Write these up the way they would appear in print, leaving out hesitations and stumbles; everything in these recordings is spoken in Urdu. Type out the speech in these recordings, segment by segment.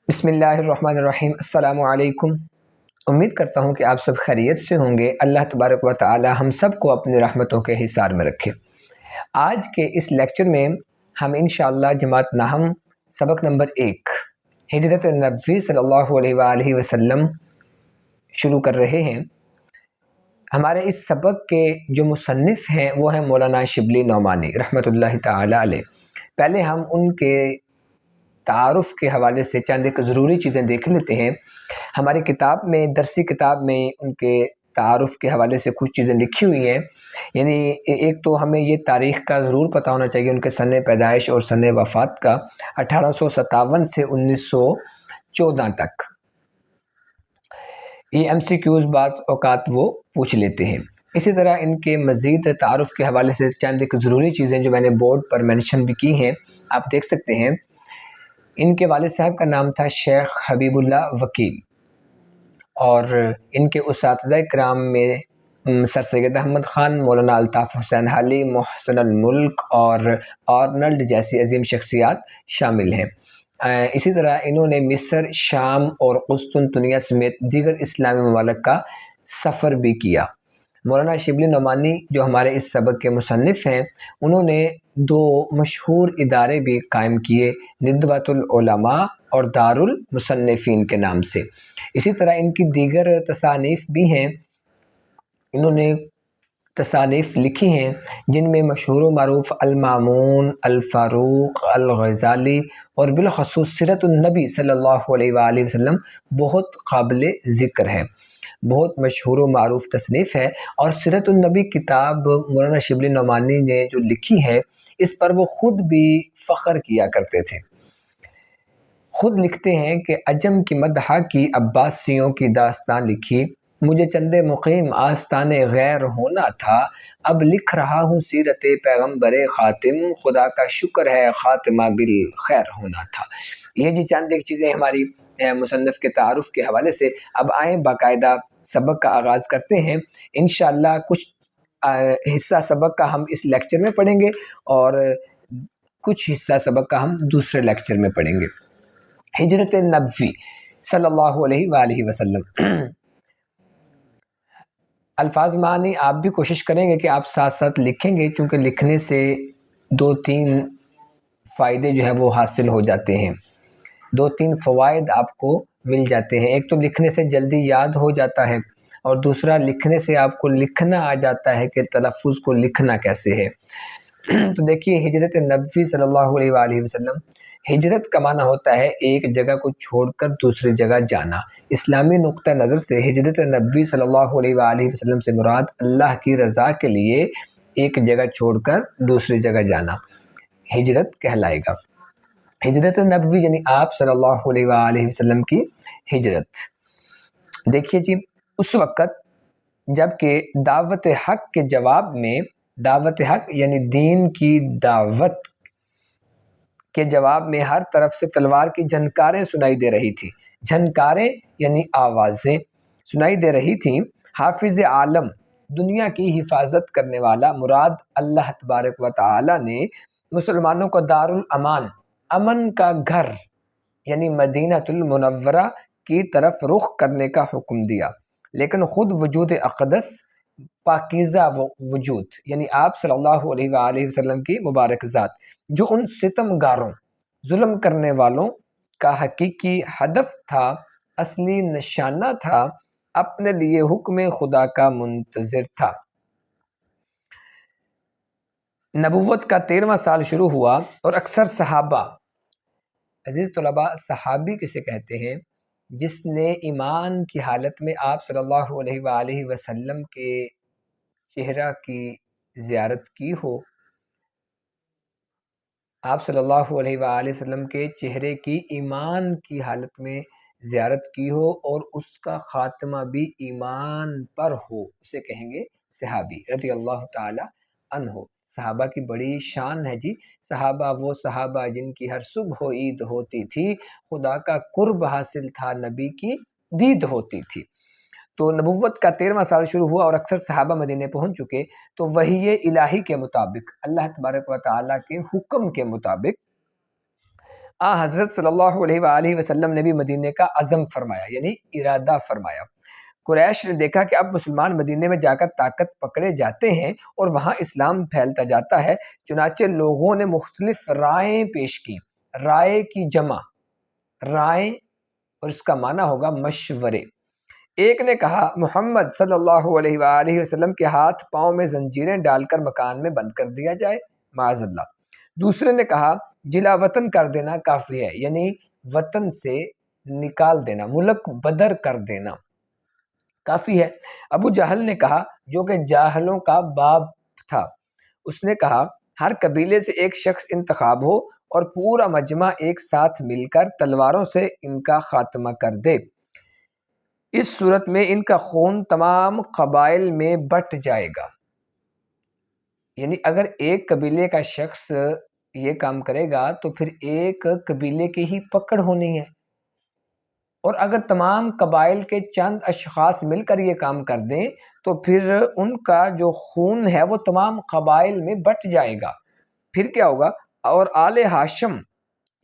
بسم اللہ الرحمن الرحیم۔ السلام علیکم۔ امید کرتا ہوں کہ آپ سب خیریت سے ہوں گے۔ اللہ تبارک و تعالی ہم سب کو اپنی رحمتوں کے حصار میں رکھے۔ آج کے اس لیکچر میں ہم انشاءاللہ جماعت نحم سبق نمبر 1 ہجرت نبوی صلی اللہ علیہ وآلہ وسلم شروع کر رہے ہیں۔ ہمارے اس سبق کے جو مصنف ہیں وہ ہیں مولانا شبلی نعمانی رحمۃ اللہ تعالی علیہ۔ پہلے ہم ان کے تعارف کے حوالے سے چند ایک ضروری چیزیں دیکھ لیتے ہیں۔ ہماری کتاب میں، درسی کتاب میں ان کے تعارف کے حوالے سے کچھ چیزیں لکھی ہوئی ہیں، یعنی ایک تو ہمیں یہ تاریخ کا ضرور پتہ ہونا چاہیے، ان کے سن پیدائش اور سن وفات کا 1857 سے 1914 تک۔ یہ MCQs بعض اوقات وہ پوچھ لیتے ہیں۔ اسی طرح ان کے مزید تعارف کے حوالے سے چند ایک ضروری چیزیں جو میں نے بورڈ پر مینشن بھی کی ہیں، آپ دیکھ سکتے ہیں۔ ان کے والد صاحب کا نام تھا شیخ حبیب اللہ وکیل، اور ان کے اساتذہ کرام میں سر سید احمد خان، مولانا الطاف حسین حالی، محسن الملک اور آرنلڈ جیسی عظیم شخصیات شامل ہیں۔ اسی طرح انہوں نے مصر، شام اور قسطنطنیہ سمیت دیگر اسلامی ممالک کا سفر بھی کیا۔ مولانا شبلی نعمانی جو ہمارے اس سبق کے مصنف ہیں، انہوں نے 2 مشہور ادارے بھی قائم کیے، ندوۃ العلماء اور دار المصنفین کے نام سے۔ اسی طرح ان کی دیگر تصانیف بھی ہیں، انہوں نے تصانیف لکھی ہیں جن میں مشہور و معروف المامون، الفاروق، الغزالی اور بالخصوص سیرت النبی صلی اللہ علیہ وآلہ وسلم بہت قابل ذکر ہے، بہت مشہور و معروف تصنیف ہے۔ اور سیرت النبی کتاب مولانا شبلی نعمانی نے جو لکھی ہے، اس پر وہ خود بھی فخر کیا کرتے تھے۔ خود لکھتے ہیں کہ عجم کی مدح کی، عباسیوں کی داستان لکھی، مجھے چندے مقیم آستان غیر ہونا تھا، اب لکھ رہا ہوں سیرت پیغمبر خاتم، خدا کا شکر ہے خاتمہ بالخیر ہونا تھا۔ یہ جی چند ایک چیزیں ہماری مصنف کے تعارف کے حوالے سے۔ اب آئیں باقاعدہ سبق کا آغاز کرتے ہیں۔ انشاءاللہ کچھ حصہ سبق کا ہم اس لیکچر میں پڑھیں گے اور کچھ حصہ سبق کا ہم دوسرے لیکچر میں پڑھیں گے۔ ہجرت نبوی صلی اللہ علیہ وآلہ وسلم۔ الفاظ معنی آپ بھی کوشش کریں گے کہ آپ ساتھ ساتھ لکھیں گے، چونکہ لکھنے سے 2-3 فائدے جو ہے وہ حاصل ہو جاتے ہیں، 2-3 فوائد آپ کو مل جاتے ہیں۔ ایک تو لکھنے سے جلدی یاد ہو جاتا ہے، اور دوسرا لکھنے سے آپ کو لکھنا آ جاتا ہے کہ تلفظ کو لکھنا کیسے ہے۔ تو دیکھیے، ہجرت نبوی صلی اللہ علیہ وآلہ وسلم، ہجرت کا معنی ہوتا ہے ایک جگہ کو چھوڑ کر دوسری جگہ جانا۔ اسلامی نقطہ نظر سے ہجرت نبوی صلی اللہ علیہ وآلہ وسلم سے مراد اللہ کی رضا کے لیے ایک جگہ چھوڑ کر دوسری جگہ جانا ہجرت کہلائے گا۔ ہجرت نبوی یعنی آپ صلی اللہ علیہ وآلہ وسلم کی ہجرت۔ دیکھیے جی، اس وقت جب کہ دعوت حق کے جواب میں، دعوت حق یعنی دین کی دعوت کے جواب میں ہر طرف سے تلوار کی جھنکاریں سنائی دے رہی تھی۔ جھنکاریں یعنی آوازیں سنائی دے رہی تھیں۔ حافظ عالم، دنیا کی حفاظت کرنے والا، مراد اللہ تبارک و تعالی نے مسلمانوں کو دار الامان، امن کا گھر یعنی مدینہ المنورہ کی طرف رخ کرنے کا حکم دیا، لیکن خود وجود اقدس، پاکیزہ وجود یعنی آپ صلی اللہ علیہ وآلہ وسلم کی مبارک ذات، جو ان ستم گاروں، ظلم کرنے والوں کا حقیقی ہدف تھا، اصلی نشانہ تھا، اپنے لیے حکم خدا کا منتظر تھا۔ نبوت کا 13واں سال شروع ہوا، اور اکثر صحابہ، عزیز طلباء، صحابی کسے کہتے ہیں؟ جس نے ایمان کی حالت میں آپ صلی اللہ علیہ وآلہ وسلم کے چہرہ کی زیارت کی ہو، آپ صلی اللہ علیہ وآلہ وسلم کے چہرے کی ایمان کی حالت میں زیارت کی ہو اور اس کا خاتمہ بھی ایمان پر ہو، اسے کہیں گے صحابی رضی اللہ تعالی عنہ۔ صحابہ کی بڑی شان ہے جی۔ صحابہ وہ صحابہ جن کی ہر صبح و عید ہوتی تھی، خدا کا قرب حاصل تھا، نبی کی دید ہوتی تھی۔ تو نبوت کا 13واں سال شروع ہوا اور اکثر صحابہ مدینے پہنچ چکے، تو وحی الہی کے مطابق، اللہ تبارک و تعالیٰ کے حکم کے مطابق حضرت صلی اللہ علیہ وآلہ وسلم نے بھی مدینے کا عزم فرمایا، یعنی ارادہ فرمایا۔ قریش نے دیکھا کہ اب مسلمان مدینے میں جا کر طاقت پکڑے جاتے ہیں اور وہاں اسلام پھیلتا جاتا ہے، چنانچہ لوگوں نے مختلف رائیں پیش کی۔ رائے کی جمع رائیں، اور اس کا معنی ہوگا مشورے۔ ایک نے کہا محمد صلی اللہ علیہ وآلہ وسلم کے ہاتھ پاؤں میں زنجیریں ڈال کر مکان میں بند کر دیا جائے، معاذ اللہ۔ دوسرے نے کہا جلا وطن کر دینا کافی ہے، یعنی وطن سے نکال دینا، ملک بدر کر دینا کافی ہے۔ ابو جہل نے کہا، جو کہ جاہلوں کا باپ تھا، اس نے کہا ہر قبیلے سے ایک شخص انتخاب ہو اور پورا مجمع ایک ساتھ مل کر تلواروں سے ان کا خاتمہ کر دے، اس صورت میں ان کا خون تمام قبائل میں بٹ جائے گا۔ یعنی اگر ایک قبیلے کا شخص یہ کام کرے گا تو پھر ایک قبیلے کی ہی پکڑ ہونی ہے، اور اگر تمام قبائل کے چند اشخاص مل کر یہ کام کر دیں تو پھر ان کا جو خون ہے وہ تمام قبائل میں بٹ جائے گا۔ پھر کیا ہوگا؟ اور آل ہاشم،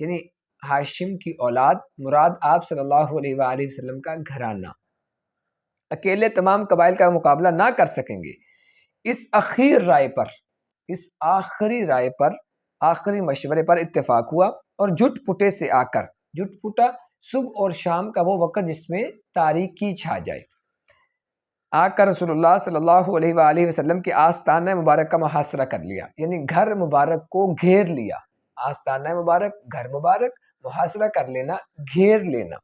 یعنی ہاشم کی اولاد، مراد آپ صلی اللہ علیہ وآلہ وسلم کا گھرانہ، اکیلے تمام قبائل کا مقابلہ نہ کر سکیں گے۔ اس آخری رائے پر، آخری مشورے پر اتفاق ہوا، اور جھٹ پٹے سے آ کر، جھٹ پٹا صبح اور شام کا وہ وقت جس میں تاریکی چھا جائے، آ کر رسول اللہ صلی اللہ علیہ وآلہ وسلم کے آستانہ مبارک کا محاصرہ کر لیا، یعنی گھر مبارک کو گھیر لیا۔ آستانہ مبارک، گھر مبارک، محاصرہ کر لینا، گھیر لینا،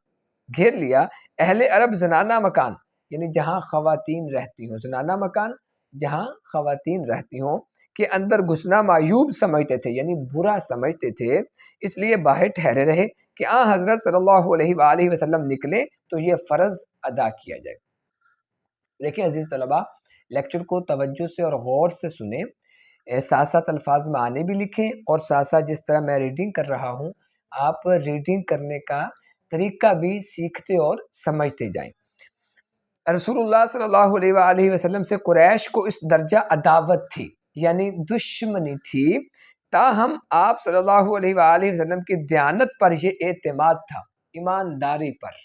گھیر لیا۔ اہل عرب زنانہ مکان، یعنی جہاں خواتین رہتی ہوں، زنانہ مکان جہاں خواتین رہتی ہوں، کے اندر گھسنا معیوب سمجھتے تھے، یعنی برا سمجھتے تھے، اس لیے باہر ٹھہرے رہے کہ حضرت صلی اللہ علیہ وآلہ وسلم نکلے تو یہ فرض ادا کیا جائے۔ دیکھیں عزیز طلباء، لیکچر کو توجہ سے اور غور سے سنیں، ساتھ ساتھ الفاظ معانی بھی لکھیں، اور ساتھ ساتھ جس طرح میں ریڈنگ کر رہا ہوں آپ ریڈنگ کرنے کا طریقہ بھی سیکھتے اور سمجھتے جائیں۔ رسول اللہ صلی اللہ علیہ وآلہ وسلم سے قریش کو اس درجہ عداوت تھی، یعنی دشمنی تھی، تاہم آپ صلی اللہ علیہ وآلہ وسلم کی دیانت پر یہ اعتماد تھا، ایمانداری پر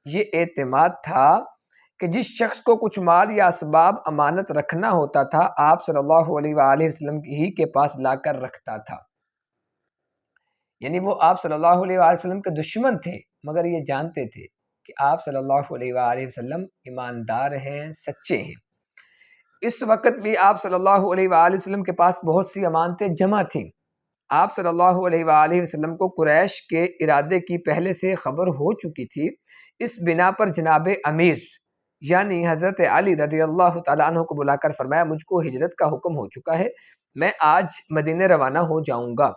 یہ اعتماد تھا کہ جس شخص کو کچھ مال یا اسباب امانت رکھنا ہوتا تھا آپ صلی اللہ علیہ وآلہ وسلم ہی کے پاس لا کر رکھتا تھا۔ یعنی وہ آپ صلی اللہ علیہ وآلہ وسلم کے دشمن تھے، مگر یہ جانتے تھے کہ آپ صلی اللہ علیہ وآلہ وسلم ایماندار ہیں، سچے ہیں۔ اس وقت بھی آپ صلی اللہ علیہ وآلہ وسلم کے پاس بہت سی امانتیں جمع تھیں۔ آپ صلی اللہ علیہ وآلہ وسلم کو قریش کے ارادے کی پہلے سے خبر ہو چکی تھی، اس بنا پر جناب امیر یعنی حضرت علی رضی اللہ تعالیٰ عنہ کو بلا کر فرمایا مجھ کو ہجرت کا حکم ہو چکا ہے، میں آج مدینے روانہ ہو جاؤں گا،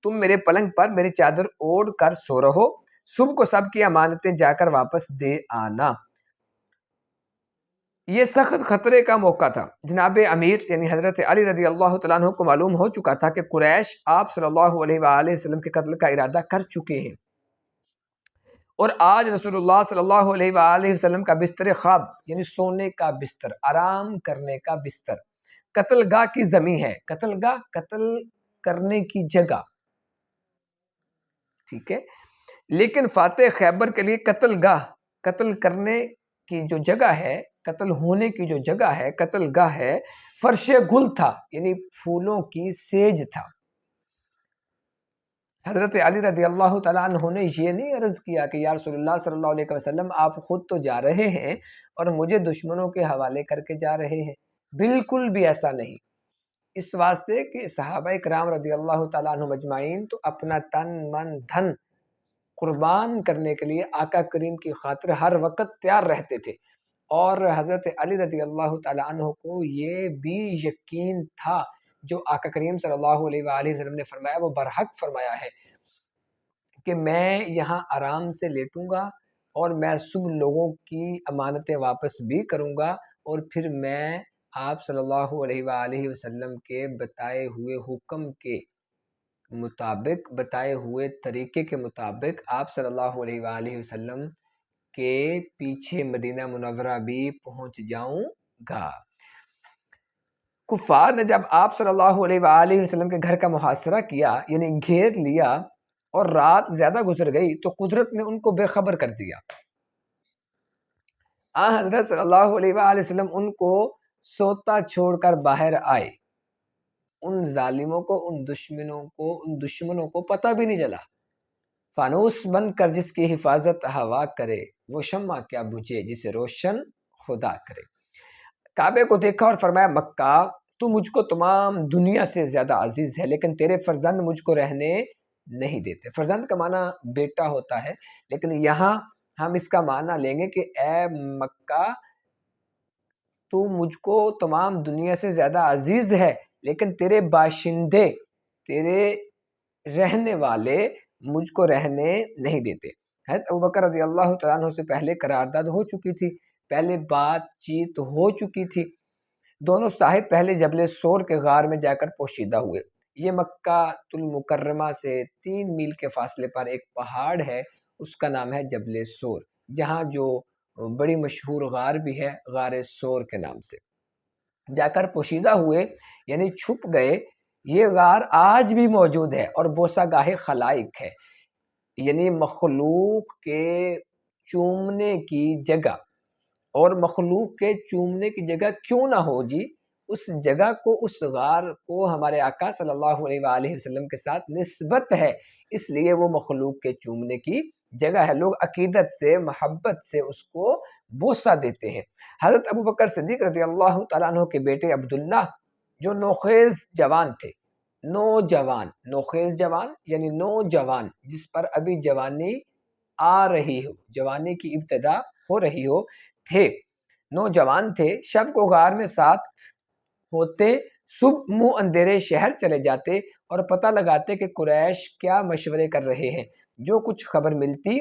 تم میرے پلنگ پر میری چادر اوڑھ کر سو رہو، صبح کو سب کی امانتیں جا کر واپس دے آنا۔ یہ سخت خطرے کا موقع تھا۔ جناب امیر یعنی حضرت علی رضی اللہ تعالیٰ عنہ کو معلوم ہو چکا تھا کہ قریش آپ صلی اللہ علیہ وآلہ وسلم کے قتل کا ارادہ کر چکے ہیں، اور آج رسول اللہ صلی اللہ علیہ وآلہ وسلم کا بستر خواب یعنی سونے کا بستر، آرام کرنے کا بستر، قتل گاہ کی زمین ہے، قتل گاہ قتل کرنے کی جگہ، ٹھیک ہے، لیکن فاتح خیبر کے لیے قتل گاہ، قتل کرنے کی جو جگہ ہے، قتل ہونے کی جو جگہ ہے، قتل گاہ ہے، فرش گل تھا، یعنی پھولوں کی سیج تھا۔ حضرت علی رضی اللہ تعالیٰ عنہ نے یہ نہیں عرض کیا کہ یا رسول اللہ صلی اللہ علیہ وسلم آپ خود تو جا رہے ہیں اور مجھے دشمنوں کے حوالے کر کے جا رہے ہیں، بالکل بھی ایسا نہیں، اس واسطے کہ صحابہ کرام رضی اللہ تعالیٰ عنہ مجمعین تو اپنا تن من دھن قربان کرنے کے لیے آقا کریم کی خاطر ہر وقت تیار رہتے تھے، اور حضرت علی رضی اللہ تعالیٰ عنہ کو یہ بھی یقین تھا جو آقا کریم صلی اللہ علیہ وآلہ وسلم نے فرمایا وہ برحق فرمایا ہے کہ میں یہاں آرام سے لیٹوں گا اور میں صبح لوگوں کی امانتیں واپس بھی کروں گا، اور پھر میں آپ صلی اللہ علیہ وآلہ وسلم کے بتائے ہوئے حکم کے مطابق، بتائے ہوئے طریقے کے مطابق آپ صلی اللہ علیہ وآلہ وسلم کے پیچھے مدینہ منورہ بھی پہنچ جاؤں گا۔ کفار نے جب آپ صلی اللہ علیہ وآلہ وسلم کے گھر کا محاصرہ کیا، یعنی گھیر لیا، اور رات زیادہ گزر گئی تو قدرت نے ان کو بے خبر کر دیا۔ حضرت صلی اللہ علیہ وآلہ وسلم ان کو سوتا چھوڑ کر باہر آئے، ان ظالموں کو، ان دشمنوں کو پتہ بھی نہیں چلا۔ فانوس بن کر جس کی حفاظت ہوا کرے، وہ شمع کیا بجھے جسے روشن خدا کرے۔ کعبے کو دیکھا اور فرمایا مکہ تو مجھ کو تمام دنیا سے زیادہ عزیز ہے، لیکن تیرے فرزند مجھ کو رہنے نہیں دیتے۔ فرزند کا معنی بیٹا ہوتا ہے، لیکن یہاں ہم اس کا معنی لیں گے کہ اے مکہ تو مجھ کو تمام دنیا سے زیادہ عزیز ہے، لیکن تیرے باشندے، تیرے رہنے والے مجھ کو رہنے نہیں دیتے۔ حضرت ابوبکر رضی اللہ تعالیٰ عنہ سے پہلے قرارداد ہو چکی تھی، پہلے بات چیت ہو چکی تھی۔ دونوں صاحب پہلے جبل سور کے غار میں جا کر پوشیدہ ہوئے۔ یہ مکہ المکرمہ سے 3 میل کے فاصلے پر ایک پہاڑ ہے، اس کا نام ہے جبل سور، جہاں جو بڑی مشہور غار بھی ہے غار سور کے نام سے۔ جا کر پوشیدہ ہوئے یعنی چھپ گئے۔ یہ غار آج بھی موجود ہے اور بوسہ گاہ خلائق ہے، یعنی مخلوق کے چومنے کی جگہ۔ اور مخلوق کے چومنے کی جگہ کیوں نہ ہو جی، اس جگہ کو، اس غار کو ہمارے آقا صلی اللہ علیہ وآلہ وسلم کے ساتھ نسبت ہے، اس لیے وہ مخلوق کے چومنے کی جگہ ہے۔ لوگ عقیدت سے، محبت سے اس کو بوسہ دیتے ہیں۔ حضرت ابوبکر صدیق رضی اللہ تعالیٰ عنہ کے بیٹے عبداللہ جو نوخیز جوان تھے، نوخیز جوان یعنی نوجوان، جس پر ابھی جوانی آ رہی ہو، جوانی کی ابتدا ہو رہی ہو، تھے، نوجوان تھے، شب کو غار میں ساتھ ہوتے، صبح منہ اندھیرے شہر چلے جاتے اور پتہ لگاتے کہ قریش کیا مشورے کر رہے ہیں۔ جو کچھ خبر ملتی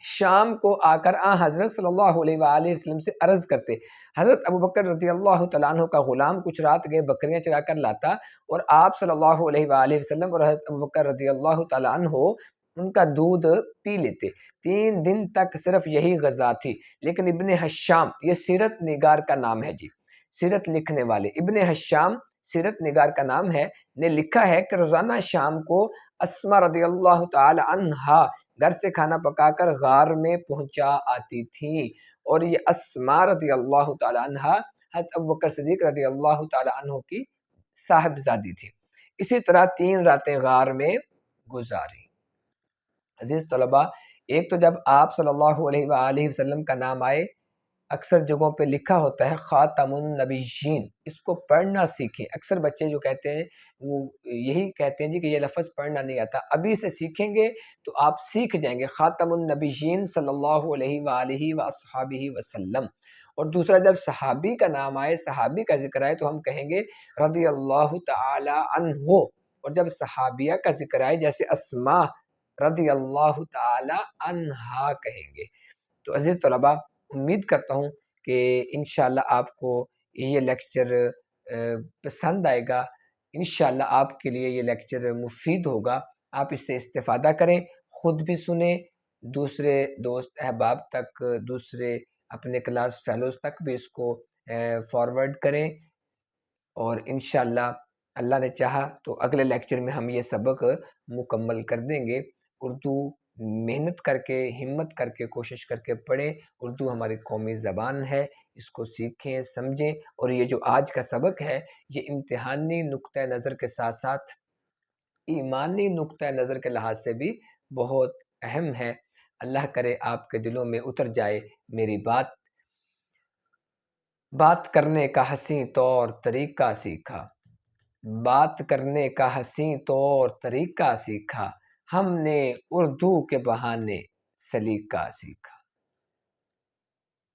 شام کو آ کر حضرت صلی اللہ علیہ وآلہ وسلم سے عرض کرتے۔ حضرت ابوبکر رضی اللہ تعالیٰ عنہ کا غلام کچھ رات گئے بکریاں چرا کر لاتا اور آپ صلی اللہ علیہ وآلہ وسلم اور حضرت ابوبکر رضی اللہ تعالیٰ عنہ ان کا دودھ پی لیتے۔ 3 دن تک صرف یہی غذا تھی۔ لیکن ابن حشام، یہ سیرت نگار کا نام ہے جی، سیرت لکھنے والے ابن حشام سیرت نگار کا نام ہے، نے لکھا ہے کہ روزانہ شام کو اسما رضی اللہ تعالی عنہا گھر سے کھانا پکا کر غار میں پہنچا آتی تھیں، اور یہ اسما رضی اللہ تعالی عنہا حضرت ابوبکر صدیق رضی اللہ تعالی عنہ کی صاحبزادی تھی۔ اسی طرح 3 راتیں غار میں گزاری۔ عزیز طلباء، ایک تو جب آپ صلی اللہ علیہ وآلہ وسلم کا نام آئے، اکثر جگہوں پہ لکھا ہوتا ہے خاتم النبیین، اس کو پڑھنا سیکھیں۔ اکثر بچے جو کہتے ہیں وہ یہی کہتے ہیں جی کہ یہ لفظ پڑھنا نہیں آتا، ابھی سے سیکھیں گے تو آپ سیکھ جائیں گے۔ خاتم النبیین صلی اللہ علیہ وآلہ وصحابہ وسلم۔ اور دوسرا، جب صحابی کا نام آئے، صحابی کا ذکر آئے تو ہم کہیں گے رضی اللہ تعالی عنہ، اور جب صحابیہ کا ذکر آئے جیسے اسما رضی اللہ تعالی عنہا کہیں گے۔ تو عزیز طلباء، امید کرتا ہوں کہ انشاءاللہ آپ کو یہ لیکچر پسند آئے گا، انشاءاللہ آپ کے لیے یہ لیکچر مفید ہوگا، آپ اس سے استفادہ کریں، خود بھی سنیں، دوسرے دوست احباب تک، دوسرے اپنے کلاس فیلوز تک بھی اس کو فارورڈ کریں، اور انشاءاللہ اللہ نے چاہا تو اگلے لیکچر میں ہم یہ سبق مکمل کر دیں گے۔ اردو محنت کر کے، ہمت کر کے، کوشش کر کے پڑھیں۔ اردو ہماری قومی زبان ہے، اس کو سیکھیں، سمجھیں، اور یہ جو آج کا سبق ہے یہ امتحانی نقطہ نظر کے ساتھ ساتھ ایمانی نقطہ نظر کے لحاظ سے بھی بہت اہم ہے۔ اللہ کرے آپ کے دلوں میں اتر جائے میری بات کرنے کا حسین طور طریقہ سیکھا، بات کرنے کا حسین طور طریقہ سیکھا، ہم نے اردو کے بہانے سلیقہ سیکھا۔